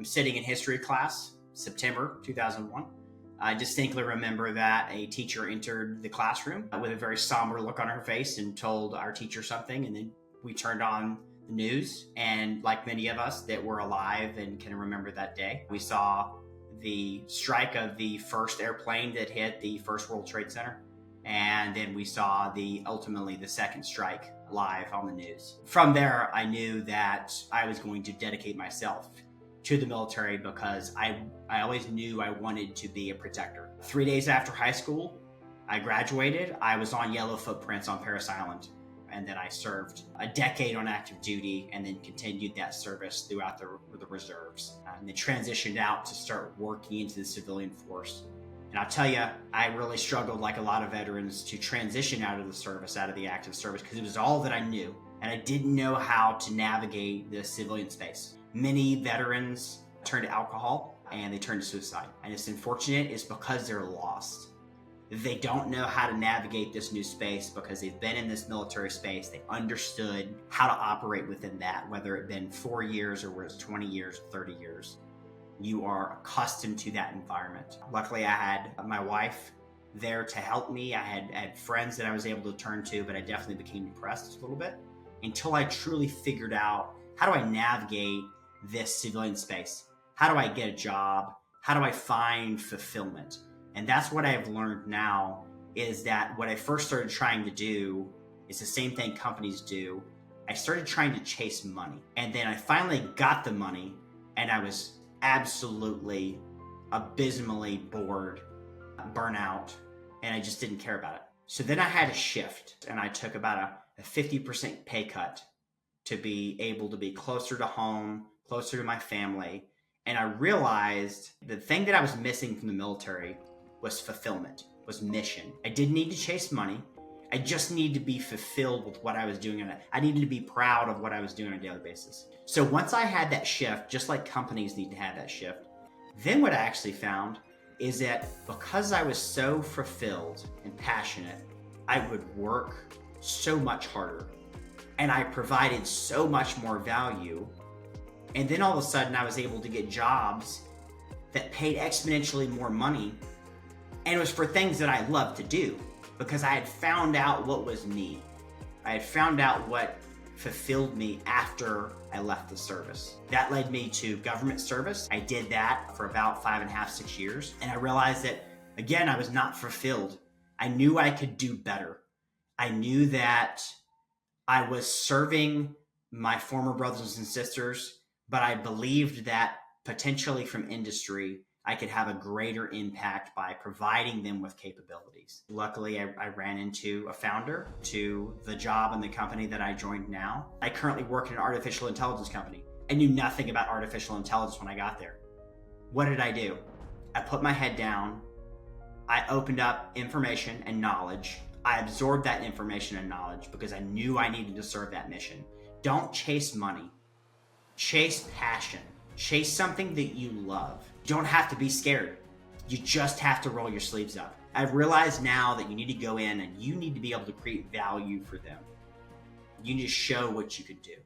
I'm sitting in history class, September 2001. I distinctly remember that a teacher entered the classroom with a very somber look on her face and told our teacher something. And then we turned on the news. And like many of us that were alive and can remember that day, we saw the strike of the first airplane that hit the First World Trade Center. And then we saw ultimately the second strike live on the news. From there, I knew that I was going to dedicate myself to the military because I always knew I wanted to be a protector. 3 days after high school, I graduated. I was on yellow footprints on Parris Island. And then I served a decade on active duty and then continued that service throughout the reserves. And then transitioned out to start working into the civilian force. And I'll tell you, I really struggled, like a lot of veterans, to transition out of the service, out of the active service, because it was all that I knew. And I didn't know how to navigate the civilian space. Many veterans turn to alcohol and they turn to suicide. And it's unfortunate, it's because they're lost. They don't know how to navigate this new space because they've been in this military space. They understood how to operate within that, whether it been 4 years or whether it's 20 years, 30 years. You are accustomed to that environment. Luckily, I had my wife there to help me. I had friends that I was able to turn to, but I definitely became depressed a little bit until I truly figured out, how do I navigate this civilian space? How do I get a job? How do I find fulfillment? And that's what I've learned now, is that what I first started trying to do is the same thing companies do. I started trying to chase money. And then I finally got the money, and I was absolutely abysmally bored, burnout, and I just didn't care about it. So then I had a shift, and I took about a 50% pay cut to be able to be closer to home, closer to my family. And I realized the thing that I was missing from the military was fulfillment, was mission. I didn't need to chase money. I just needed to be fulfilled with what I was doing. I needed to be proud of what I was doing on a daily basis. So once I had that shift, just like companies need to have that shift, then what I actually found is that because I was so fulfilled and passionate, I would work so much harder and I provided so much more value. And then all of a sudden I was able to get jobs that paid exponentially more money. And it was for things that I loved to do because I had found out what was me. I had found out what fulfilled me after I left the service. That led me to government service. I did that for about 5.5, 6 years. And I realized that, again, I was not fulfilled. I knew I could do better. I knew that I was serving my former brothers and sisters, but I believed that potentially from industry, I could have a greater impact by providing them with capabilities. Luckily, I ran into a founder to the job and the company that I joined now. I currently work in an artificial intelligence company. I knew nothing about artificial intelligence when I got there. What did I do? I put my head down. I opened up information and knowledge. I absorbed that information and knowledge because I knew I needed to serve that mission. Don't chase money. Chase passion. Chase something that you love. You don't have to be scared. You just have to roll your sleeves up. I've realized now that you need to go in and you need to be able to create value for them. You need to show what you could do.